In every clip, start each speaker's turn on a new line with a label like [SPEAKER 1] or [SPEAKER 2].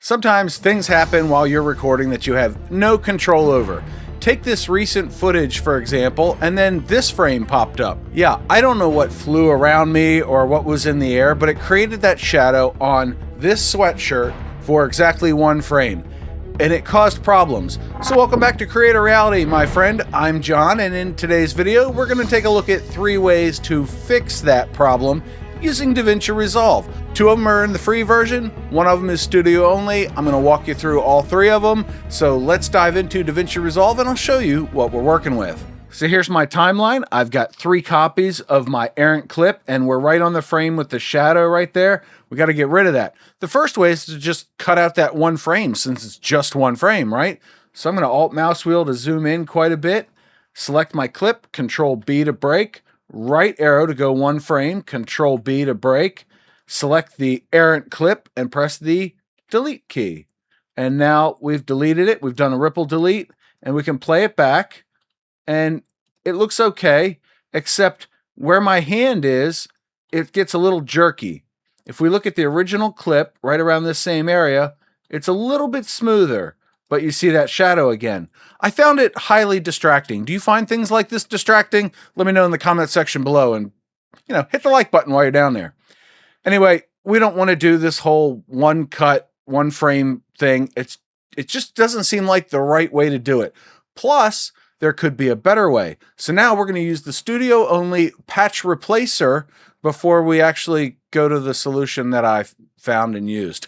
[SPEAKER 1] Sometimes things happen while you're recording that you have no control over. Take this recent footage, for example, and then this frame popped up. Yeah, I don't know what flew around me or what was in the air, but it created that shadow on this sweatshirt for exactly one frame, and it caused problems. So welcome back to Create a Reality, my friend. I'm John, and in today's video, we're going to take a look at 3 ways to fix that problem using Davinci Resolve. 2 of them are in the free version, 1 of them is studio only. I'm going to walk you through all 3 of them. So let's dive into Davinci Resolve and I'll show you what we're working with. So here's my timeline. I've got 3 copies of my errant clip and we're right on the frame with the shadow right there. We got to get rid of that. The first way is to just cut out that 1 frame since it's just 1 frame, right? So I'm going to Alt mouse wheel to zoom in quite a bit, select my clip, Control B to break, right arrow to go 1 frame, Control B to break, select the errant clip and press the delete key. And now we've deleted it. We've done a ripple delete and we can play it back and it looks okay, except where my hand is, it gets a little jerky. If we look at the original clip right around this same area, it's a little bit smoother, but you see that shadow again. I found it highly distracting. Do you find things like this distracting? Let me know in the comment section below and, hit the like button while you're down there. Anyway, we don't want to do this whole 1 cut, 1 frame thing. It just doesn't seem like the right way to do it. Plus, there could be a better way. So now we're going to use the studio only patch replacer before we actually go to the solution that I found and used.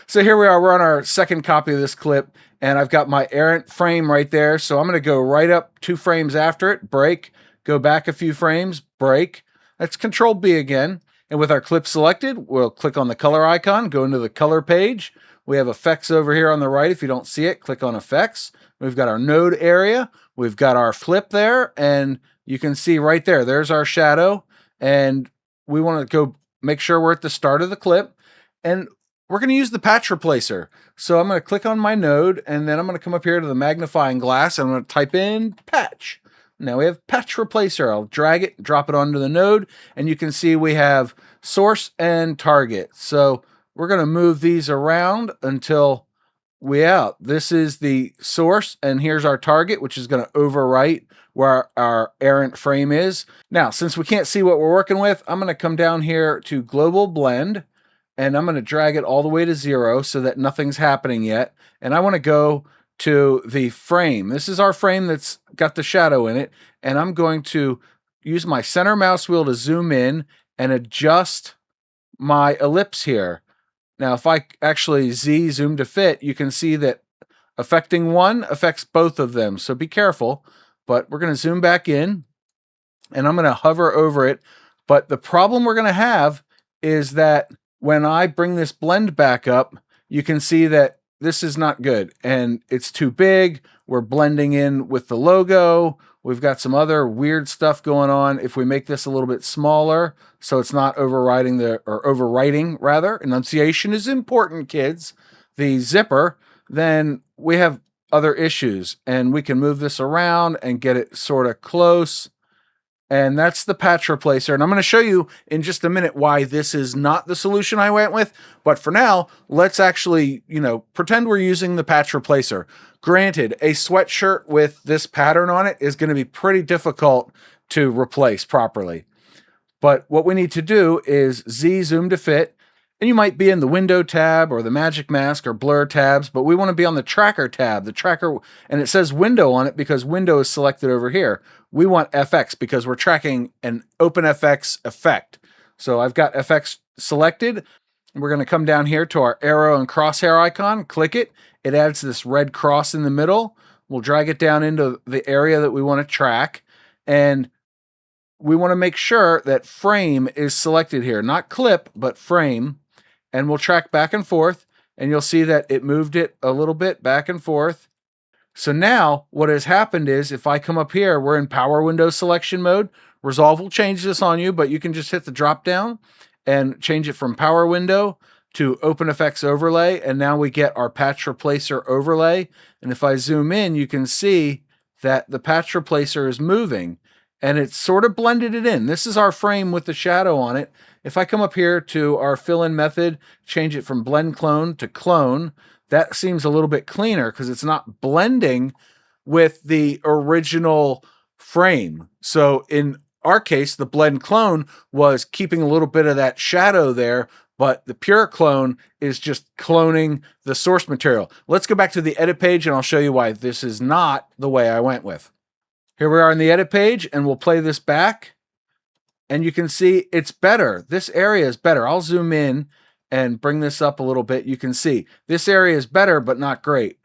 [SPEAKER 1] So here we are, we're on our 2nd copy of this clip and I've got my errant frame right there. So I'm going to go right up 2 frames after it, break, go back a few frames, break. That's Control B again. And with our clip selected, we'll click on the color icon, go into the color page. We have effects over here on the right. If you don't see it, click on effects. We've got our node area. We've got our flip there. And you can see right there, there's our shadow. And we want to go make sure we're at the start of the clip. And we're going to use the patch replacer. So I'm going to click on my node and then I'm going to come up here to the magnifying glass. And I'm going to type in patch. Now we have patch replacer. I'll drag it, drop it onto the node, and you can see we have source and target. So we're going to move these around until this is the source, and here's our target, which is going to overwrite where our errant frame is. Now, since we can't see what we're working with, I'm going to come down here to global blend, and I'm going to drag it all the way to 0 so that nothing's happening yet. And I want to go to the frame. This is our frame that's got the shadow in it, and I'm going to use my center mouse wheel to zoom in and adjust my ellipse here. Now, if I actually zoom to fit, you can see that affecting one affects both of them, so be careful. But we're going to zoom back in, and I'm going to hover over it. But the problem we're going to have is that when I bring this blend back up, you can see that this is not good and it's too big. We're blending in with the logo. We've got some other weird stuff going on. If we make this a little bit smaller so it's not overwriting rather, enunciation is important, kids, the zipper, then we have other issues and we can move this around and get it sort of close. And that's the patch replacer. And I'm going to show you in just a minute why this is not the solution I went with. But for now, let's actually, pretend we're using the patch replacer. Granted, a sweatshirt with this pattern on it is going to be pretty difficult to replace properly. But what we need to do is zoom to fit. And you might be in the window tab or the magic mask or blur tabs, but we want to be on the tracker tab. The tracker, and it says window on it because window is selected over here. We want FX because we're tracking an OpenFX effect. So I've got FX selected. We're going to come down here to our arrow and crosshair icon, click it. It adds this red cross in the middle. We'll drag it down into the area that we want to track. And we want to make sure that frame is selected here, not clip, but frame. And we'll track back and forth, and you'll see that it moved it a little bit back and forth. So now what has happened is if I come up here, we're in power window selection mode. Resolve will change this on you, but you can just hit the drop down and change it from power window to OpenFX overlay. And now we get our patch replacer overlay. And if I zoom in, you can see that the patch replacer is moving. and it's sort of blended it in. This is our frame with the shadow on it. If I come up here to our fill-in method, change it from blend clone to clone, that seems a little bit cleaner because it's not blending with the original frame. So in our case, the blend clone was keeping a little bit of that shadow there, but the pure clone is just cloning the source material. Let's go back to the edit page and I'll show you why this is not the way I went with. Here we are in the edit page, and we'll play this back, and you can see it's better. This area is better. I'll zoom in and bring this up a little bit. You can see this area is better, but not great.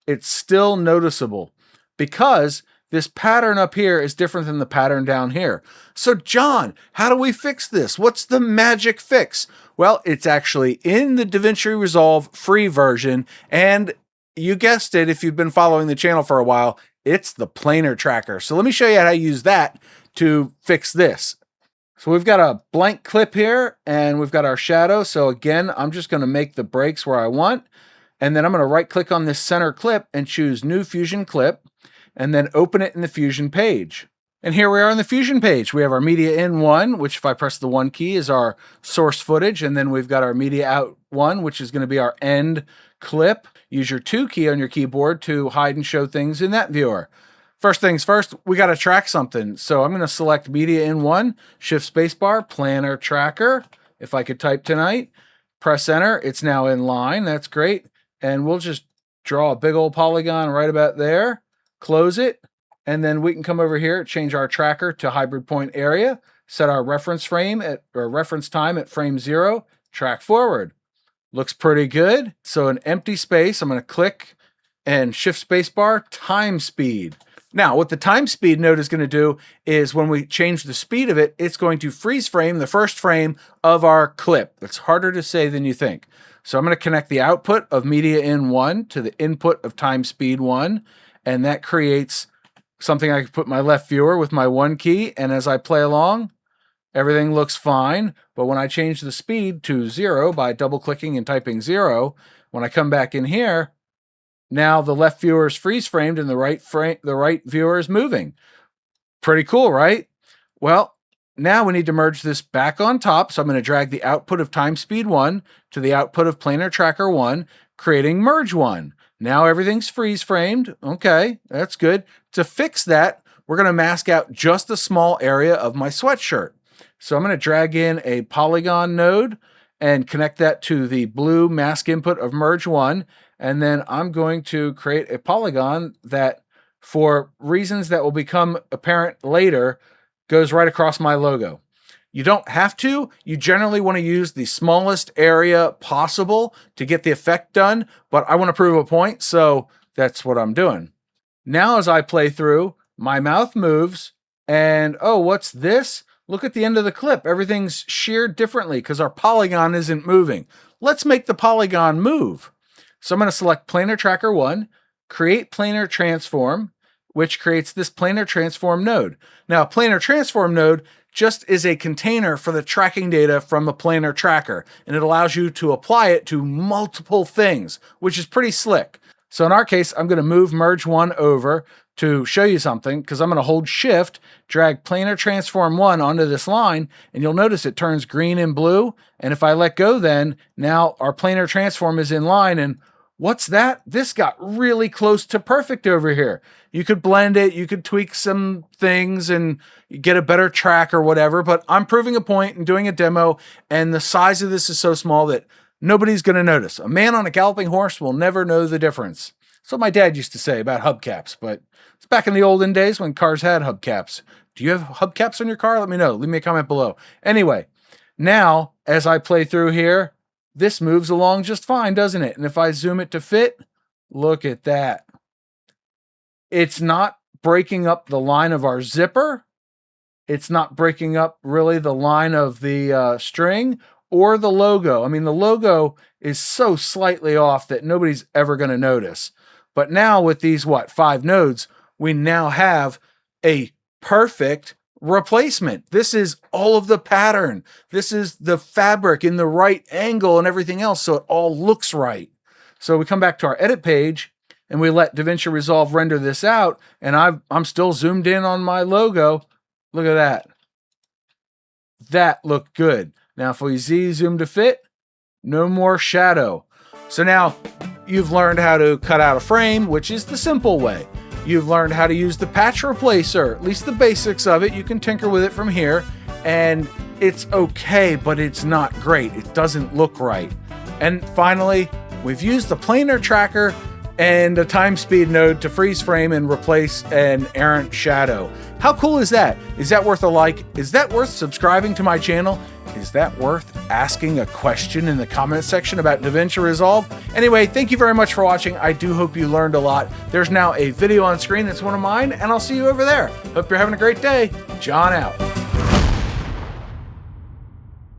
[SPEAKER 1] It's still noticeable because this pattern up here is different than the pattern down here. So John, how do we fix this? What's the magic fix? Well, it's actually in the Davinci Resolve free version, and you guessed it, if you've been following the channel for a while, it's the Planar Tracker. So let me show you how to use that to fix this. So we've got a blank clip here, and we've got our shadow. So again, I'm just going to make the breaks where I want, and then I'm going to right click on this center clip and choose New Fusion Clip, and then open it in the Fusion page. And here we are on the Fusion page. We have our media in 1, which if I press the 1 key is our source footage, and then we've got our media out 1, which is going to be our end clip. Use your 2 key on your keyboard to hide and show things in that viewer. First things first, we got to track something. So I'm going to select media in 1, shift spacebar, Planar Tracker. If I could type tonight, press enter, it's now in line. That's great. And we'll just draw a big old polygon right about there, close it, and then we can come over here, change our tracker to hybrid point area, set our reference frame at, or reference time at frame 0, track forward. Looks pretty good. So an empty space, I'm going to click and shift spacebar, time speed. Now, what the time speed node is going to do is when we change the speed of it, it's going to freeze frame the first frame of our clip. It's harder to say than you think. So I'm going to connect the output of media in 1 to the input of time speed 1, and that creates something I can put my left viewer with my 1 key, and as I play along, everything looks fine. But when I change the speed to 0 by double clicking and typing 0, when I come back in here, now the left viewer is freeze framed and the right viewer is moving. Pretty cool, right? Well, now we need to merge this back on top. So I'm going to drag the output of time speed 1 to the output of Planar Tracker 1, creating merge 1. Now everything's freeze framed. Okay, that's good. To fix that, we're going to mask out just a small area of my sweatshirt. So I'm going to drag in a polygon node and connect that to the blue mask input of merge 1. And then I'm going to create a polygon that, for reasons that will become apparent later, goes right across my logo. You don't have to. You generally want to use the smallest area possible to get the effect done, but I want to prove a point, so that's what I'm doing. Now as I play through, my mouth moves, and oh, what's this? Look at the end of the clip. Everything's sheared differently because our polygon isn't moving. Let's make the polygon move. So I'm going to select Planar Tracker 1, create Planar Transform, which creates this Planar Transform node. Now, a Planar Transform node just is a container for the tracking data from a planar tracker, and it allows you to apply it to multiple things, which is pretty slick. So in our case, I'm going to move merge 1 over to show you something, because I'm going to hold shift, drag Planar Transform 1 onto this line, and you'll notice it turns green and blue. And if I let go, then now our Planar Transform is in line. And what's that? This got really close to perfect over here. You could blend it, you could tweak some things and get a better track or whatever, but I'm proving a point and doing a demo, and the size of this is so small that nobody's going to notice. A man on a galloping horse will never know the difference. That's what my dad used to say about hubcaps, but it's back in the olden days when cars had hubcaps. Do you have hubcaps on your car? Let me know. Leave me a comment below. Anyway, now as I play through here, this moves along just fine, doesn't it? And if I zoom it to fit, look at that. It's not breaking up the line of our zipper. It's not breaking up really the line of the string or the logo. I mean, the logo is so slightly off that nobody's ever going to notice. But now with these, 5 nodes, we now have a perfect replacement. This is all of the pattern. This is the fabric in the right angle and everything else, so it all looks right. So we come back to our edit page and we let Davinci Resolve render this out, and I'm still zoomed in on my logo. Look at that. That looked good. Now if we zoom to fit, no more shadow. So now you've learned how to cut out a frame, which is the simple way. You've learned how to use the patch replacer, at least the basics of it. You can tinker with it from here, and it's okay, but it's not great. It doesn't look right. And finally, we've used the Planar Tracker and a time speed node to freeze frame and replace an errant shadow. How cool is that? Is that worth a like? Is that worth subscribing to my channel? Is that worth asking a question in the comment section about Davinci Resolve? Anyway, thank you very much for watching. I do hope you learned a lot. There's now a video on screen that's one of mine, and I'll see you over there. Hope you're having a great day. John out.